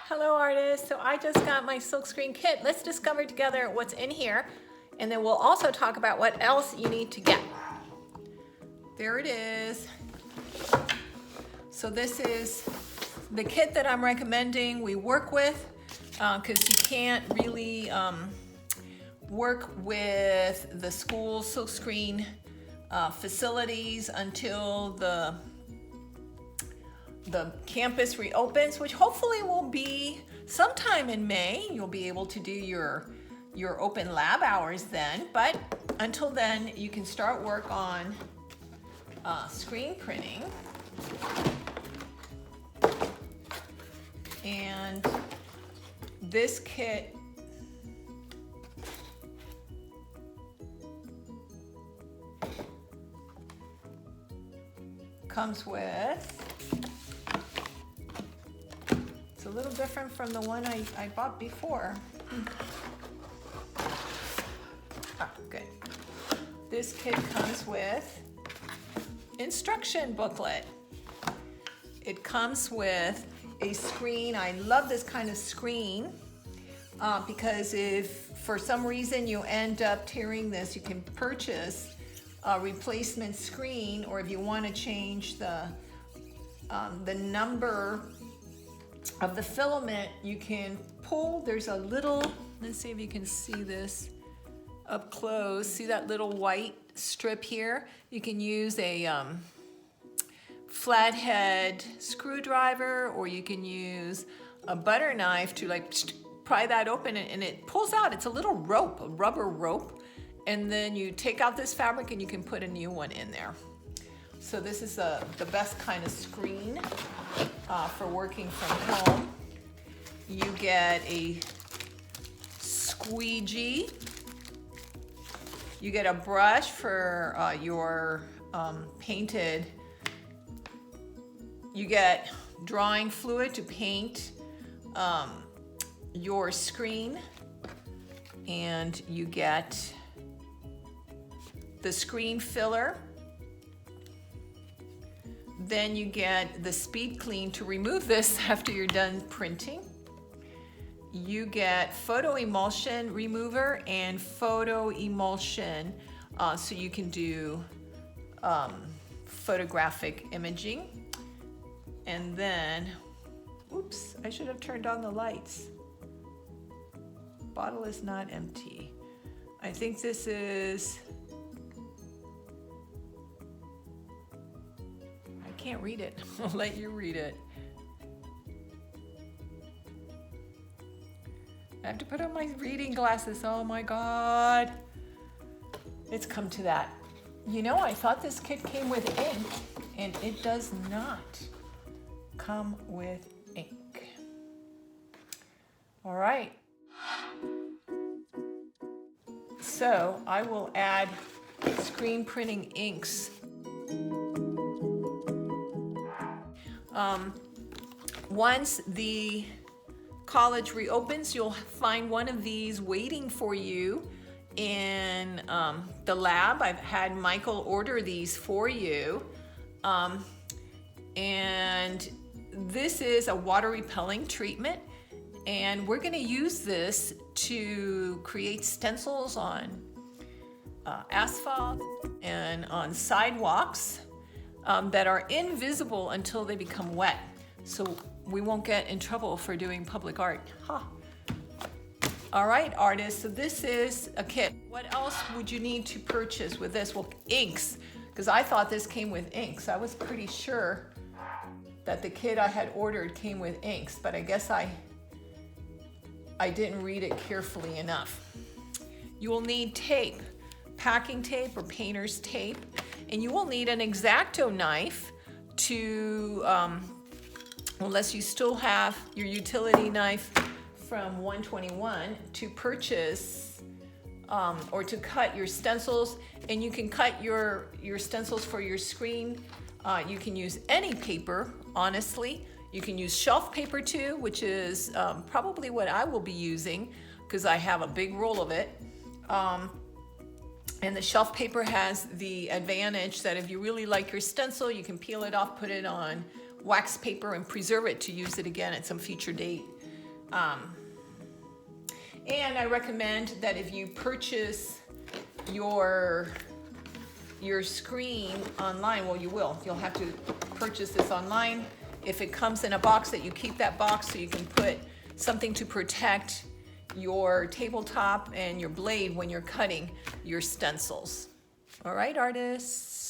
Hello artists, so I just got my Silkscreen kit. Let's discover together what's in here, and then we'll also talk about what else you need to get. There it is. So this is the kit that I'm recommending we work with, because you can't really work with the school Silkscreen facilities until the campus reopens, which hopefully will be sometime in May. You'll be able to do your open lab hours then, but until then you can start work on screen printing. And this kit comes with, it's a little different from the one I bought before. Good. This kit comes with instruction booklet. It comes with a screen. I love this kind of screen because if for some reason you end up tearing this, you can purchase a replacement screen, or if you want to change the number of the filament, you can pull. There's a little, let's see if you can see this up close. See that little white strip here? You can use a flathead screwdriver, or you can use a butter knife to like pry that open, and it pulls out. It's a little rope, a rubber rope, and then you take out this fabric and you can put a new one in there. So this is the best kind of screen for working from home. You get a squeegee. You get a brush for your painted. You get drawing fluid to paint your screen, and you get the screen filler. Then you get the speed clean to remove this after you're done printing. You get photo emulsion remover and photo emulsion so you can do photographic imaging. And then, oops, I should have turned on the lights. Bottle is not empty. I think this is, I can't read it. I'll let you read it. I have to put on my reading glasses. Oh my God. It's come to that. You know, I thought this kit came with ink, and it does not come with ink. All right. So I will add screen printing inks. Once the college reopens, you'll find one of these waiting for you in the lab. I've had Michael order these for you. And this is a water repelling treatment, and we're going to use this to create stencils on asphalt and on sidewalks that are invisible until they become wet. So we won't get in trouble for doing public art. Huh. All right, artists, so this is a kit. What else would you need to purchase with this? Well, inks, because I thought this came with inks. I was pretty sure that the kit I had ordered came with inks, but I guess I didn't read it carefully enough. You will need tape, packing tape or painter's tape, and you will need an X-Acto knife to, unless you still have your utility knife from 121, to purchase or to cut your stencils. And you can cut your stencils for your screen. You can use any paper, honestly. You can use shelf paper too, which is probably what I will be using because I have a big roll of it. And the shelf paper has the advantage that if you really like your stencil, you can peel it off, put it on wax paper, and preserve it to use it again at some future date. And I recommend that if you purchase your screen online, well, you'll have to purchase this online. If it comes in a box, that you keep that box so you can put something to protect your tabletop and your blade when you're cutting your stencils. All right, artists.